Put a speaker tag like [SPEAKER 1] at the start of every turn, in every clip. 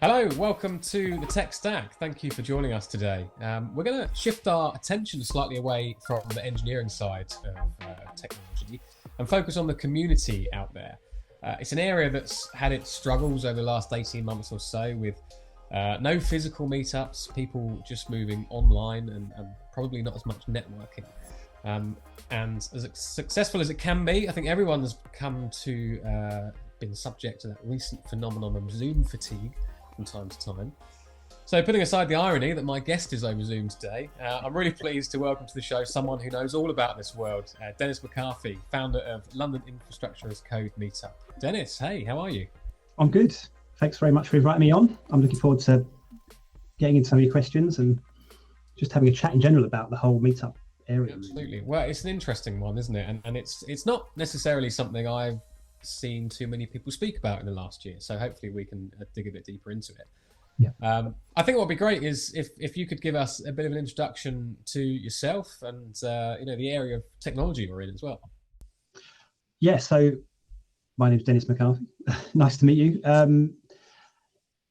[SPEAKER 1] Hello, welcome to the Tech Stack. Thank you for joining us today. We're going to shift our attention slightly away from the engineering side of technology and focus on the community out there. It's an area that's had its struggles over the last 18 months or so with no physical meetups, people just moving online and probably not as much networking. And as successful as it can be, I think everyone has come to been subject to that recent phenomenon of Zoom fatigue from time to time. So putting aside the irony that my guest is over Zoom today, I'm really pleased to welcome to the show someone who knows all about this world, Dennis McCarthy, founder of London Infrastructure's Code Meetup. Dennis, hey, how are you? I'm
[SPEAKER 2] good. Thanks very much for inviting me on. I'm looking forward to getting into some of your questions and just having a chat in general about the whole Meetup area.
[SPEAKER 1] Absolutely. Well, it's an interesting one, isn't it? And it's not necessarily something I've seen too many people speak about in the last year, so hopefully we can dig a bit deeper into it. I think what would be great is if you could give us a bit of an introduction to yourself and the area of technology you're in as well.
[SPEAKER 2] So my name's Dennis McCarthy. Nice to meet you.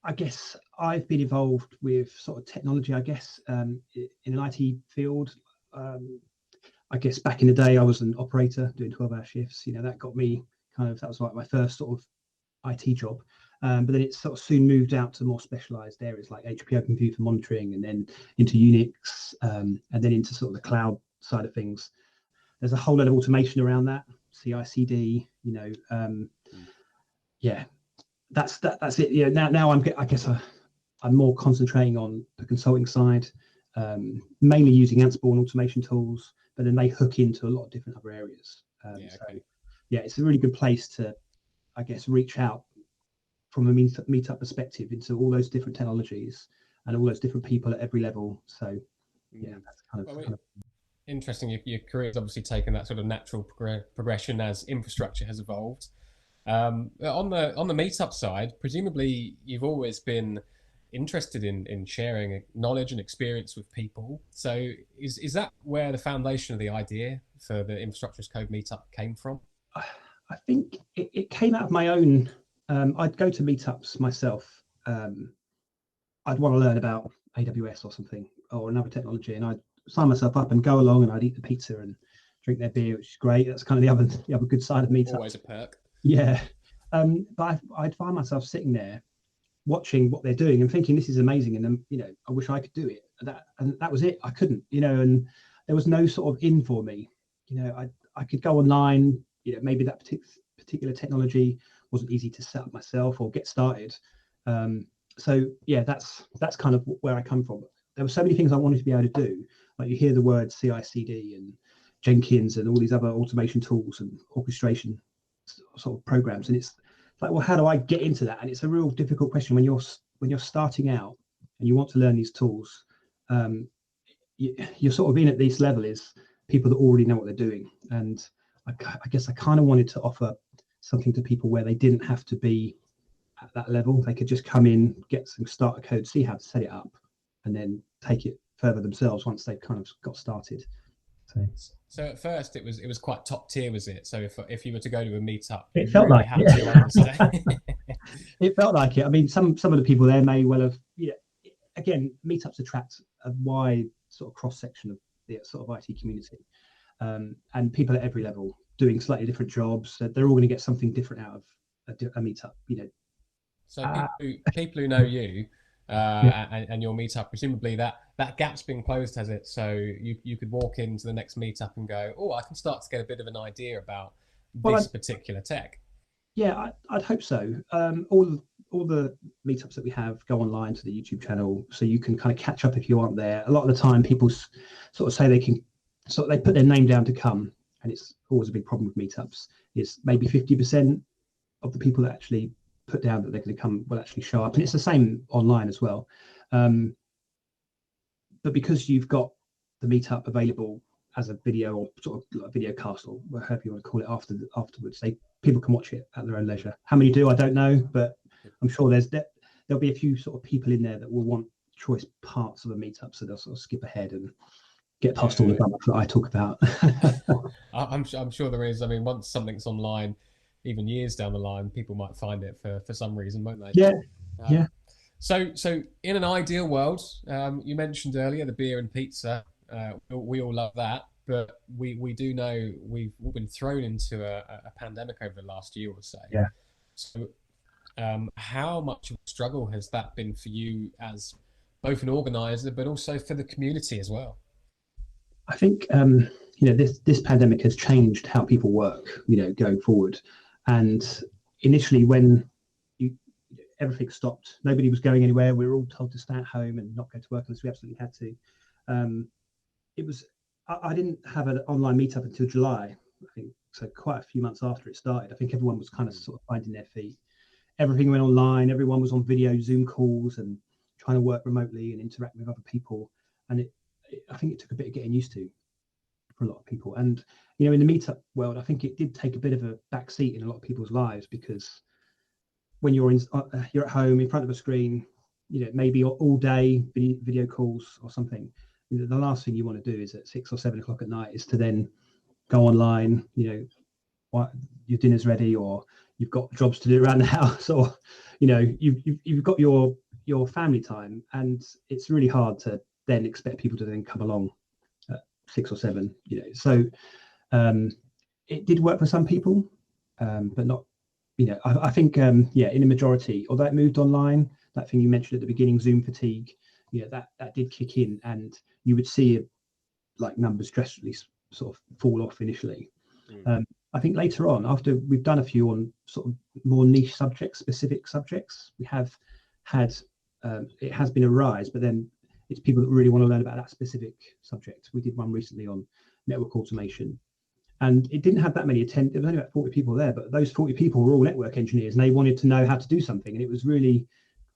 [SPEAKER 2] I guess I've been involved with sort of technology, in an IT field. I guess back in the day I was an operator doing 12-hour shifts. That got me that was like my first sort of IT job. But then it sort of soon moved out to more specialized areas like HP Open View for monitoring, and then into Unix, and then into sort of the cloud side of things. There's a whole lot of automation around that, CI/CD, that's it. Now I'm more concentrating on the consulting side, mainly using Ansible and automation tools, but then they hook into a lot of different other areas. It's a really good place to, reach out from a meetup perspective into all those different technologies and all those different people at every level. So, that's kind of
[SPEAKER 1] interesting. Your career's obviously taken that sort of natural progression as infrastructure has evolved. On the meetup side, presumably you've always been interested in sharing knowledge and experience with people. So is that where the foundation of the idea for the Infrastructure's Code Meetup came from?
[SPEAKER 2] I think it came out of my own. I'd go to meetups myself. I'd want to learn about AWS or something or another technology, and I'd sign myself up and go along, and I'd eat the pizza and drink their beer, which is great. That's kind of the other good side of meetups.
[SPEAKER 1] Always a perk.
[SPEAKER 2] Yeah, but I'd find myself sitting there watching what they're doing and thinking, this is amazing, and I wish I could do it. And that was it. I couldn't, and there was no sort of in for me. I could go online. Maybe that particular technology wasn't easy to set up myself or get started. That's kind of where I come from. There were so many things I wanted to be able to do. Like you hear the word CI/CD and Jenkins and all these other automation tools and orchestration sort of programs, and it's like, well, how do I get into that? And it's a real difficult question when you're starting out and you want to learn these tools. You're sort of in at this level is people that already know what they're doing, and I guess I kind of wanted to offer something to people where they didn't have to be at that level. They could just come in, get some starter code, see how to set it up, and then take it further themselves once they've kind of got started.
[SPEAKER 1] So at first it was quite top tier, was it? So if you were to go to a meetup,
[SPEAKER 2] it felt
[SPEAKER 1] really
[SPEAKER 2] like it felt like it. I mean, some of the people there may well have. Again, meetups attract a wide sort of cross section of the sort of IT community, and people at every level doing slightly different jobs. They're all going to get something different out of a meetup.
[SPEAKER 1] So people who know you and your meetup, presumably that gap's been closed, has it? So you could walk into the next meetup and go, oh, I can start to get a bit of an idea about this particular tech.
[SPEAKER 2] Yeah, I'd hope so. All the meetups that we have go online to the YouTube channel, so you can kind of catch up if you aren't there. A lot of the time, people sort of say they put their name down to come, and it's always a big problem with meetups. Is maybe 50% of the people that actually put down that they're going to come will actually show up, and it's the same online as well. But because you've got the meetup available as a video or sort of like a video cast or whatever you want to call it afterwards, people can watch it at their own leisure. How many do, I don't know, but I'm sure there'll be a few sort of people in there that will want choice parts of a meetup, so they'll sort of skip ahead and get past all the stuff that I talk about.
[SPEAKER 1] I'm sure there is. I mean, once something's online, even years down the line, people might find it for some reason, won't they?
[SPEAKER 2] Yeah.
[SPEAKER 1] So in an ideal world, you mentioned earlier the beer and pizza. We all love that, but we do know we've all been thrown into a pandemic over the last year or so.
[SPEAKER 2] Yeah.
[SPEAKER 1] So, how much of a struggle has that been for you as both an organizer, but also for the community as well?
[SPEAKER 2] I think this pandemic has changed how people work, going forward. And initially, when you, everything stopped, nobody was going anywhere. We were all told to stay at home and not go to work unless we absolutely had to. It was I didn't have an online meetup until July, I think. So quite a few months after it started, I think everyone was kind of sort of finding their feet. Everything went online. Everyone was on video Zoom calls and trying to work remotely and interact with other people. And I think it took a bit of getting used to for a lot of people. And in the meetup world, I think it did take a bit of a back seat in a lot of people's lives, because when you're at home in front of a screen, maybe all day video calls or something. The last thing you want to do is at 6 or 7 o'clock at night is to then go online. What your dinner's ready, or you've got jobs to do around the house, or you've got your family time, and it's really hard to then expect people to then come along at 6 or 7. So it did work for some people, but not. I think in a majority, although it moved online, that thing you mentioned at the beginning, Zoom fatigue, that did kick in, and you would see like numbers drastically sort of fall off initially. I think later on, after we've done a few on sort of more niche subjects, specific subjects, we have had it has been a rise, but then it's people that really want to learn about that specific subject. We did one recently on network automation, and it didn't have that many attend. There was only about 40 people there, but those 40 people were all network engineers, and they wanted to know how to do something. And it was really,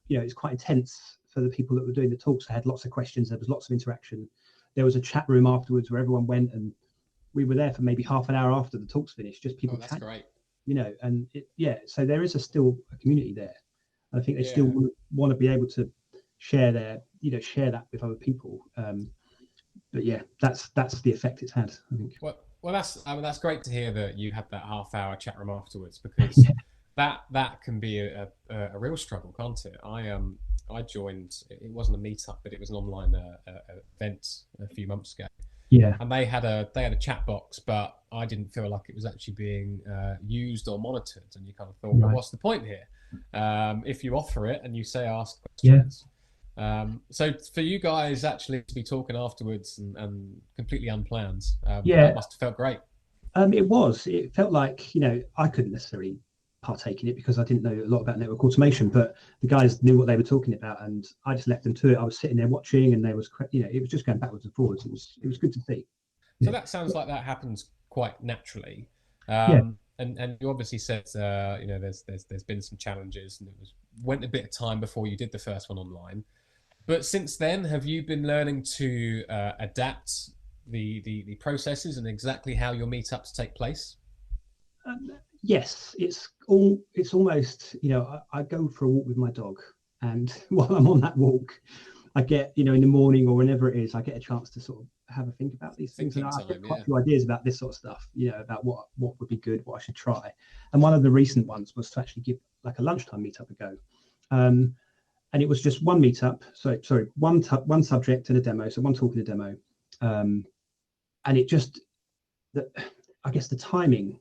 [SPEAKER 2] it's quite intense for the people that were doing the talks. They had lots of questions. There was lots of interaction. There was a chat room afterwards where everyone went, and we were there for maybe half an hour after the talks finished, just people
[SPEAKER 1] that's great.
[SPEAKER 2] And so there is still a community there. I think they still want to be able to share that with other people. But yeah, that's the effect it's had, I think.
[SPEAKER 1] Well, that's great to hear that you had that half-hour chat room afterwards, because that can be a real struggle, can't it? I joined. It wasn't a meetup, but it was an online event a few months ago.
[SPEAKER 2] Yeah.
[SPEAKER 1] And they had a chat box, but I didn't feel like it was actually being used or monitored. And you kind of thought, well, what's the point here? If you offer it and you say ask questions. So for you guys actually to be talking afterwards and completely unplanned, that must have felt great.
[SPEAKER 2] It felt like, I couldn't necessarily partake in it because I didn't know a lot about network automation, but the guys knew what they were talking about, and I just left them to it. I was sitting there watching, and it was just going backwards and forwards. It was good to see.
[SPEAKER 1] So that sounds like that happens quite naturally. And you obviously said there's been some challenges, and went a bit of time before you did the first one online. But since then, have you been learning to adapt the processes and exactly how your meetups take place?
[SPEAKER 2] Yes, it's almost, I go for a walk with my dog, and while I'm on that walk, I get, in the morning or whenever it is, I get a chance to sort of have a think about these things. And I've got quite a few ideas about this sort of stuff, about what would be good, what I should try. And one of the recent ones was to actually give like a lunchtime meetup a go. And it was just one meetup, one subject and a demo, so one talk and a demo. And it just, I guess the timing,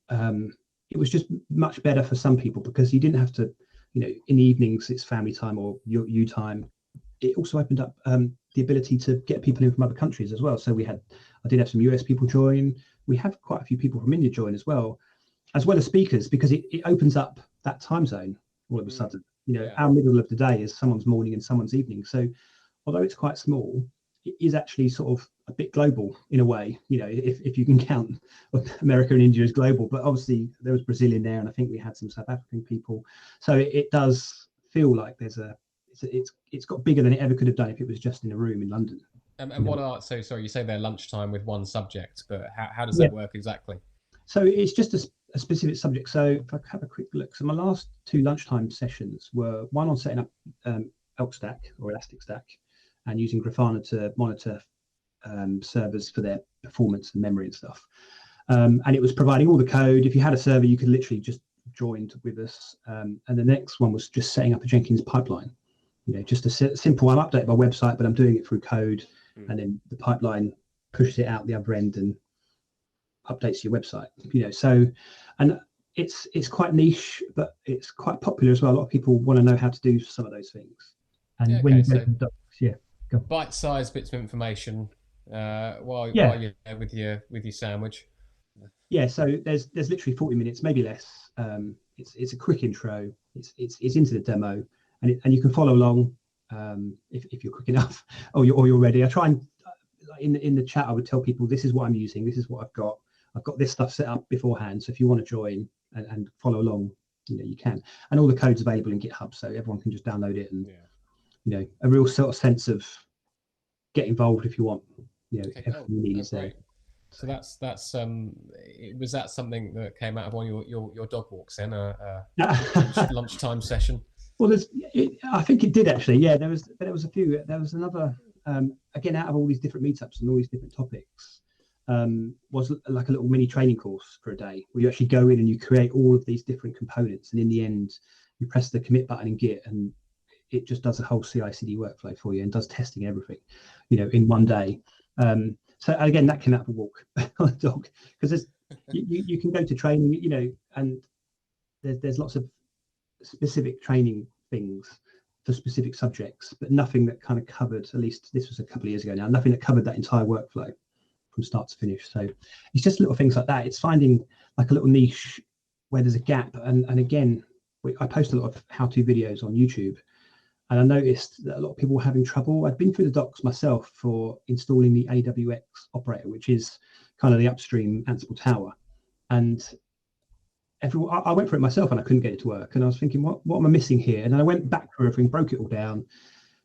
[SPEAKER 2] it was just much better for some people, because you didn't have to, in the evenings it's family time or you time. It also opened up the ability to get people in from other countries as well. So I did have some US people join. We have quite a few people from India join as well as speakers, because it opens up that time zone all of a sudden. Our middle of the day is someone's morning and someone's evening. So although it's quite small, it is actually sort of a bit global in a way, if you can count America and India as global. But obviously there was Brazil in there, and I think we had some South African people. So it does feel like it's got bigger than it ever could have done if it was just in a room in London.
[SPEAKER 1] And sorry, you say they're lunchtime with one subject, but how does that work exactly?
[SPEAKER 2] So it's just a specific subject. So if I have a quick look, so my last 2 lunchtime sessions were one on setting up Elk Stack or Elastic Stack, and using Grafana to monitor servers for their performance and memory and stuff. And it was providing all the code. If you had a server, you could literally just join with us. And the next one was just setting up a Jenkins pipeline. just a simple, I'm updating my website, but I'm doing it through code, and then the pipeline pushes it out the other end and updates your website. So, and it's quite niche, but it's quite popular as well. A lot of people want to know how to do some of those things. And when you go to the docs, go.
[SPEAKER 1] Bite-sized bits of information while you're there with your sandwich.
[SPEAKER 2] Yeah, so there's literally 40 minutes, maybe less. It's a quick intro. It's into the demo, and you can follow along if you're quick enough or you're ready. I try and in the chat I would tell people, this is what I'm using, this is what I've got. I've got this stuff set up beforehand, so if you want to join and follow along, you can. And all the code's available in GitHub, so everyone can just download it, and a real sort of sense of get involved if you want. Everything you need is there.
[SPEAKER 1] Great. So that's was that something that came out of one of your dog walks then, a lunchtime session?
[SPEAKER 2] Well, I think it did actually. Yeah, there was a few. There was another again, out of all these different meetups and all these different topics, was like a little mini training course for a day where you actually go in and you create all of these different components, and in the end you press the commit button in Git and it just does a whole CI/CD workflow for you and does testing everything, in one day. So again, that came out of a walk on a dog, because you can go to training, and there's lots of specific training things for specific subjects, but nothing that kind of covered, at least this was a couple of years ago now, nothing that covered that entire workflow from start to finish. So it's just little things like that. It's finding like a little niche where there's a gap. And again, I post a lot of how-to videos on YouTube, and I noticed that a lot of people were having trouble. I'd been through the docs myself for installing the AWX operator, which is kind of the upstream Ansible tower. And I went for it myself and I couldn't get it to work. And I was thinking, what am I missing here? And then I went back through everything, broke it all down,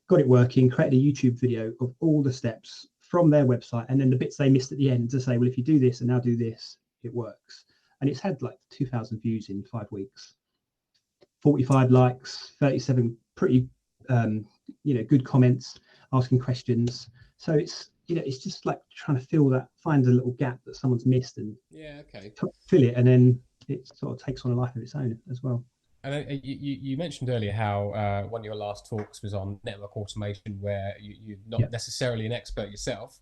[SPEAKER 2] got it working, created a YouTube video of all the steps from their website, and then the bits they missed at the end to say, well, if you do this and now do this, it works. And it's had like 2,000 views in 5 weeks, 45 likes, 37 pretty good comments, asking questions. So it's it's just like trying to find a little gap that someone's missed and fill it, and then it sort of takes on a life of its own as well.
[SPEAKER 1] And you mentioned earlier how one of your last talks was on network automation, where you're not necessarily an expert yourself.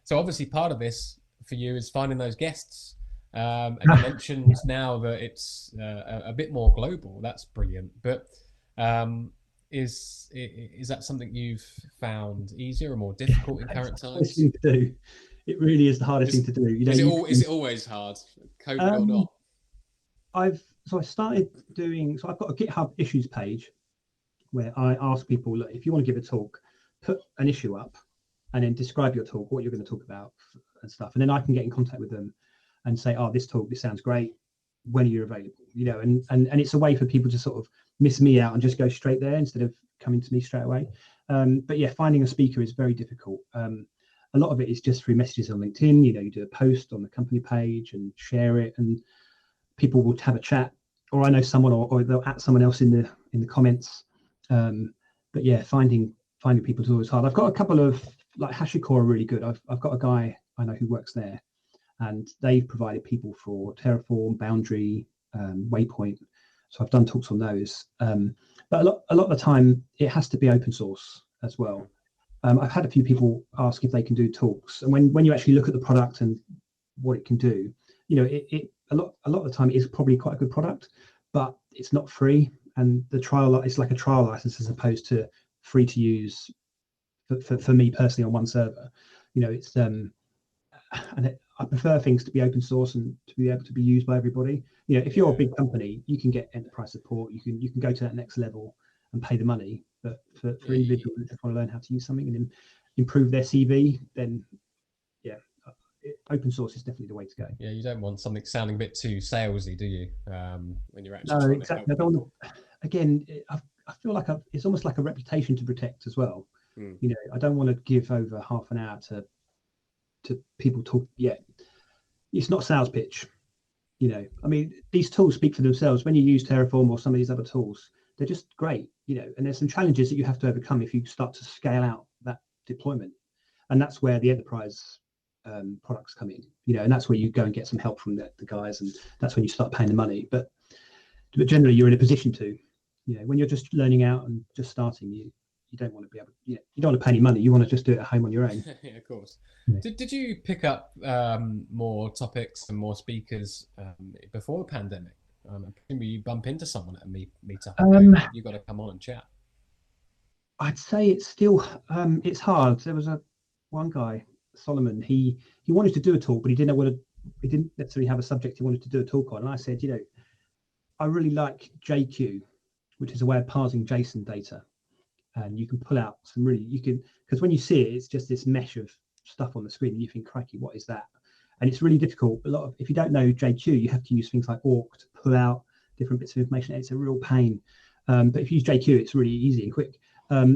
[SPEAKER 1] So obviously part of this for you is finding those guests. And you mentioned now that it's a bit more global. That's brilliant. But is that something you've found easier or more difficult in current times?
[SPEAKER 2] Thing to do. It really is the hardest thing to do.
[SPEAKER 1] Is it always hard, COVID or not? I've
[SPEAKER 2] got a GitHub issues page where I ask people, look, if you want to give a talk, put an issue up and then describe your talk, what you're going to talk about and stuff. And then I can get in contact with them and say, oh, this sounds great. When are you available? And it's a way for people to sort of miss me out and just go straight there instead of coming to me straight away. But yeah, finding a speaker is very difficult. A lot of it is just through messages on LinkedIn. You do a post on the company page and share it, and people will have a chat, or I know someone, or they'll at someone else in the comments. But yeah, finding people is always hard. I've got a couple of, like, HashiCorp are really good. I've got a guy I know who works there, and they've provided people for Terraform, Boundary, Waypoint. So I've done talks on those. But a lot of the time it has to be open source as well. I've had a few people ask if they can do talks, and when you actually look at the product and what it can do, a lot of the time it is probably quite a good product, but it's not free, and it's like a trial license as opposed to free to use for me personally on one server. It's I prefer things to be open source and to be able to be used by everybody. If you're a big company, you can get enterprise support, you can go to that next level and pay the money. But for individuals that just want to learn how to use something and then improve their CV, then open source is definitely the way to go.
[SPEAKER 1] Yeah, you don't want something sounding a bit too salesy, do you? When you're actually
[SPEAKER 2] trying to help. I don't want to, again, I feel like it's almost like a reputation to protect as well. I don't want to give over half an hour to people talk. It's not a sales pitch. I mean, these tools speak for themselves. When you use Terraform or some of these other tools, they're just great. And there's some challenges that you have to overcome if you start to scale out that deployment, and that's where the enterprise products come in. And that's where you go and get some help from the guys, and that's when you start paying the money. But generally, you're in a position to, when you're just learning out and just starting, you don't want to be able, you don't want to pay any money. You want to just do it at home on your own.
[SPEAKER 1] Yeah, of course.
[SPEAKER 2] Yeah.
[SPEAKER 1] Did you pick up more topics and more speakers before the pandemic? I presume you bump into someone at a meetup and you got to come on and chat.
[SPEAKER 2] I'd say it's still it's hard. There was one guy, Solomon. He wanted to do a talk, but he didn't know what he didn't necessarily have a subject he wanted to do a talk on. And I said, I really like JQ, which is a way of parsing JSON data, and you can pull out some because when you see it, it's just this mesh of stuff on the screen, and you think, crikey, what is that? And it's really difficult. If you don't know JQ, you have to use things like awk to pull out different bits of information. It's a real pain. But if you use JQ, it's really easy and quick.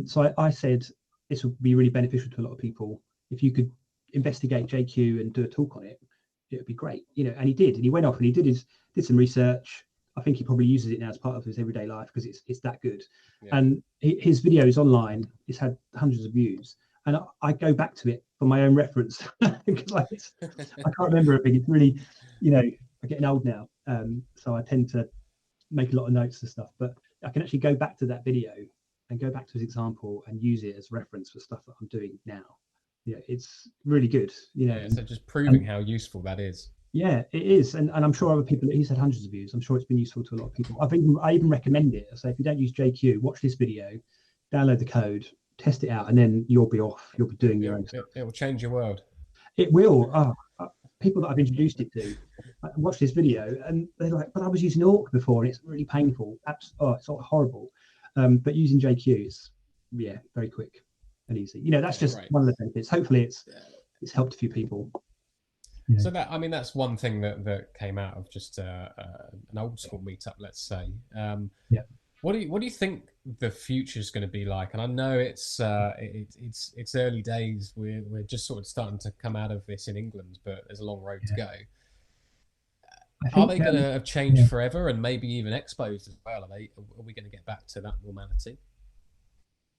[SPEAKER 2] So I said this would be really beneficial to a lot of people. If you could investigate JQ and do a talk on it, it would be great. And he did. And he went off and he did some research. I think he probably uses it now as part of his everyday life because it's that good. Yeah. And his video is online. It's had hundreds of views. And I go back to it for my own reference because I can't remember everything. It's really, I'm getting old now. So I tend to make a lot of notes and stuff. But I can actually go back to that video and go back to his example and use it as reference for stuff that I'm doing now. It's really good.
[SPEAKER 1] So just proving how useful that is.
[SPEAKER 2] Yeah, it is, and I'm sure other people. He's had hundreds of views. I'm sure it's been useful to a lot of people. I even recommend it. I say if you don't use JQ, watch this video, download the code, test it out, and then you'll be off. You'll be doing your own stuff.
[SPEAKER 1] It will change your world.
[SPEAKER 2] It will. People that I've introduced it to, watch this video, and they're like, "But I was using awk before, and it's really painful. It's sort of horrible." But using JQ is, very quick and easy. That's just one of the benefits. Hopefully, it's helped a few people.
[SPEAKER 1] So that's one thing that came out of just an old school meetup, let's say. What do you think the future is going to be like? And I know it's early days. We're just sort of starting to come out of this in England, but there's a long road to go. Are they going to have changed forever, and maybe even exposed as well? Are we going to get back to that normality?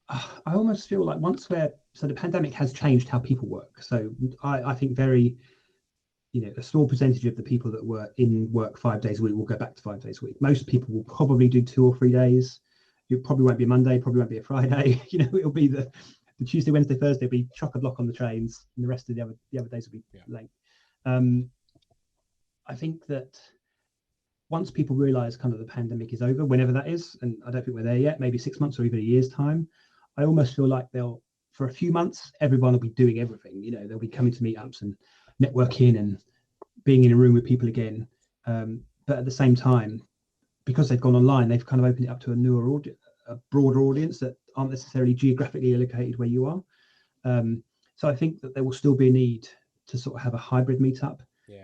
[SPEAKER 2] I almost feel like the pandemic has changed how people work. So I think a small percentage of the people that were in work 5 days a week will go back to 5 days a week. Most people will probably do 2 or 3 days. It probably won't be a Monday, probably won't be a Friday. It'll be the Tuesday, Wednesday, Thursday will be chock-a-block on the trains, and the rest of the other days will be late. I think that once people realise kind of the pandemic is over, whenever that is, and I don't think we're there yet, maybe 6 months or even a year's time, I almost feel like for a few months, everyone will be doing everything. They'll be coming to meetups and networking and being in a room with people again. But at the same time, because they've gone online, they've kind of opened it up to a broader audience that aren't necessarily geographically located where you are. So I think that there will still be a need to sort of have a hybrid meetup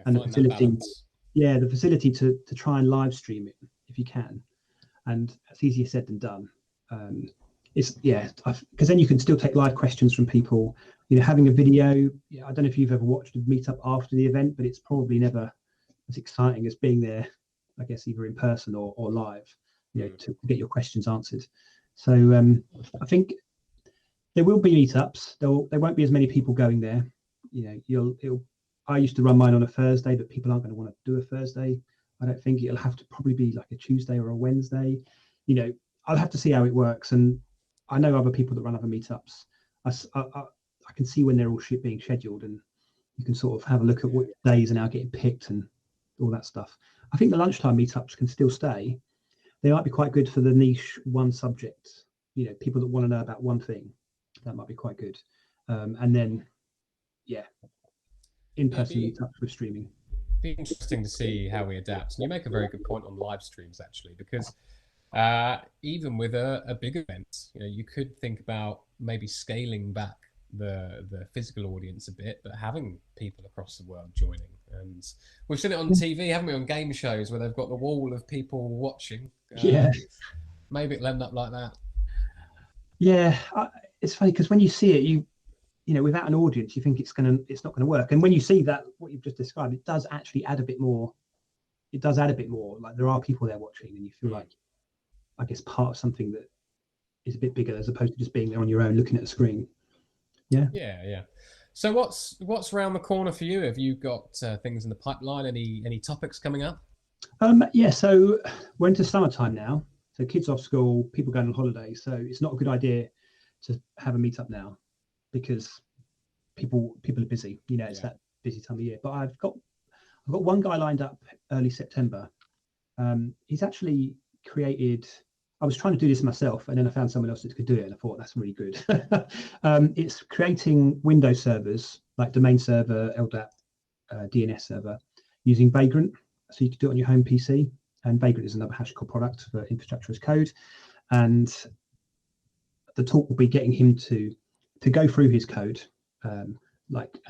[SPEAKER 2] and the facility to try and live stream it if you can. And it's easier said than done. Because then you can still take live questions from people. Having a video. I don't know if you've ever watched a meetup after the event, but it's probably never as exciting as being there, I guess, either in person or live, to get your questions answered. So I think there will be meetups. There won't be as many people going there. I used to run mine on a Thursday, but people aren't going to want to do a Thursday. I don't think it'll have to probably be like a Tuesday or a Wednesday. I'll have to see how it works. And I know other people that run other meetups. I can see when they're all being scheduled, and you can sort of have a look at what days are now getting picked and all that stuff. I think the lunchtime meetups can still stay. They might be quite good for the niche one subject, people that want to know about one thing. That might be quite good. And then, in-person meetups with streaming.
[SPEAKER 1] Be interesting to see how we adapt. And you make a very good point on live streams, actually, because even with a big event, you could think about maybe scaling back the physical audience a bit, but having people across the world joining. And we've seen it on TV, haven't we, on game shows where they've got the wall of people watching. Maybe it'll end up like that. Yeah,
[SPEAKER 2] it's funny because when you see it, without an audience, you think it's not gonna work. And when you see that, what you've just described, it does actually add a bit more. It does add a bit more. Like there are people there watching, and you feel like, I guess, part of something that is a bit bigger as opposed to just being there on your own looking at a screen.
[SPEAKER 1] Yeah. So what's around the corner for you? Have you got things in the pipeline? Any topics coming up?
[SPEAKER 2] So we're into summertime now. So kids off school, people going on holiday. So it's not a good idea to have a meetup now because people are busy. You know, it's that busy time of year. But I've got one guy lined up early September. He's actually created. I was trying to do this myself, and then I found someone else that could do it, and I thought that's really good. It's creating Windows servers like domain server, LDAP, DNS server using Vagrant. So you can do it on your home PC, and Vagrant is another HashiCorp product for infrastructure as code. And the talk will be getting him to go through his code, and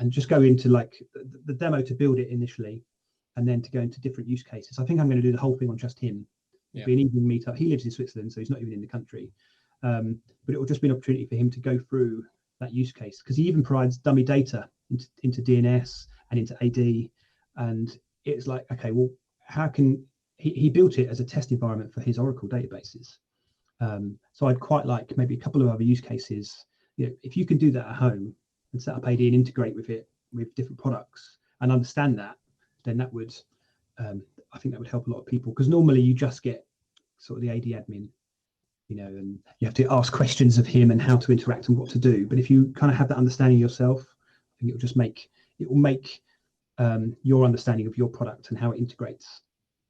[SPEAKER 2] just go into like the demo to build it initially, and then to go into different use cases. I think I'm going to do the whole thing on just him. It'll be an evening meetup. He lives in Switzerland, so he's not even in the country. But it will just be an opportunity for him to go through that use case, because he even provides dummy data into DNS and into AD. And it's like, okay, well, how can he built it as a test environment for his Oracle databases. So I'd quite like maybe a couple of other use cases. You know, if you can do that at home and set up AD and integrate with it with different products and understand that, then that would, I think that would help a lot of people, because normally you just get sort of the AD admin, you know, and you have to ask questions of him and how to interact and what to do. But if you kind of have that understanding yourself, I think it will make your understanding of your product and how it integrates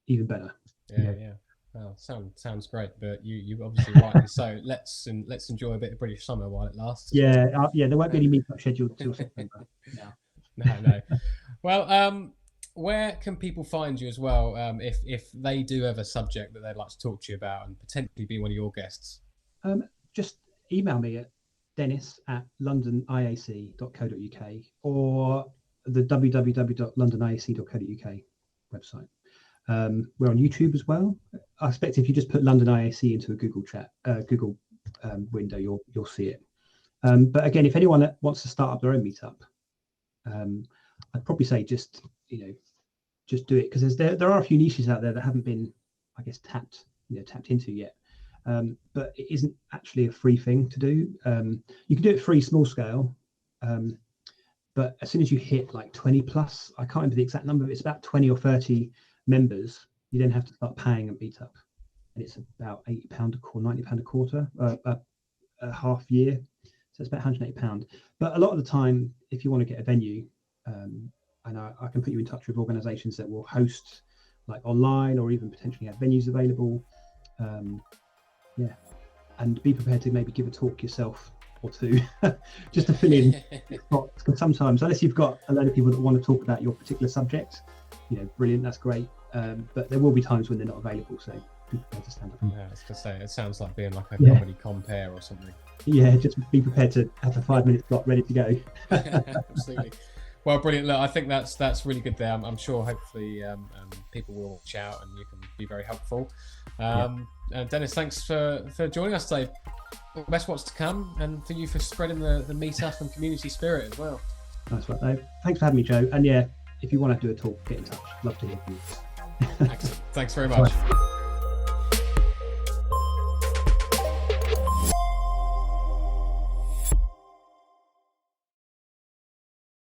[SPEAKER 2] even better.
[SPEAKER 1] Yeah. Well, sounds great, but you obviously rightly so. Let's enjoy a bit of British summer while it lasts.
[SPEAKER 2] Yeah, there won't be any meetup scheduled till September.
[SPEAKER 1] No. Well, where can people find you as well, if they do have a subject that they'd like to talk to you about and potentially be one of your guests?
[SPEAKER 2] Just email me at dennis@londoniac.co.uk or the www.londoniac.co.uk website. We're on YouTube as well. I expect if you just put London IAC into a Google window, you'll see it. But again, if anyone that wants to start up their own meetup, I'd probably say just do it, because there are a few niches out there that haven't been, I guess, tapped into yet. But it isn't actually a free thing to do. You can do it free, small scale, but as soon as you hit like 20 plus, I can't remember the exact number, but it's about 20 or 30 members, you then have to start paying a meetup, and it's about £80 a quarter, £90 a quarter, a half year, so it's about £180. But a lot of the time, if you want to get a venue, and I can put you in touch with organisations that will host like online or even potentially have venues available, and be prepared to maybe give a talk yourself or two just to fill in spots, because sometimes, unless you've got a load of people that want to talk about your particular subject, brilliant, that's great, but there will be times when they're not available, so be prepared to stand up.
[SPEAKER 1] I was gonna say, it sounds like being like a comedy compere or something.
[SPEAKER 2] Just be prepared to have a 5-minute slot ready to go.
[SPEAKER 1] Absolutely. Well, brilliant. Look, I think that's really good there. I'm sure hopefully people will reach out and you can be very helpful. And Dennis, thanks for joining us today. All the best what's to come, and for you for spreading the meetup and community spirit as well.
[SPEAKER 2] That's right, though. Thanks for having me, Joe. And if you want to do a talk, get in touch. Love to hear from you.
[SPEAKER 1] Excellent. Thanks very much.